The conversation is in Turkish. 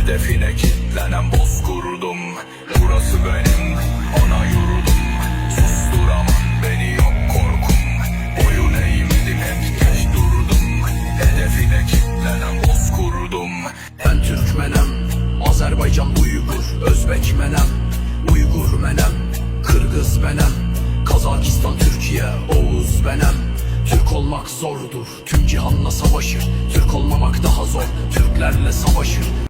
Hedefine kilitlenen bozkurdum. Burası benim ana yurdum. Susturamam beni, yok korkum. Boyun eğmedim, hep geç durdum. Hedefine kilitlenen bozkurdum. Ben Türkmenem, Azerbaycan Uygur, Özbek menem, Uygur menem, Kırgız benem, Kazakistan Türkiye, Oğuz benem. Türk olmak zordur, tüm cihanla savaşır. Türk olmamak daha zor, Türklerle savaşır.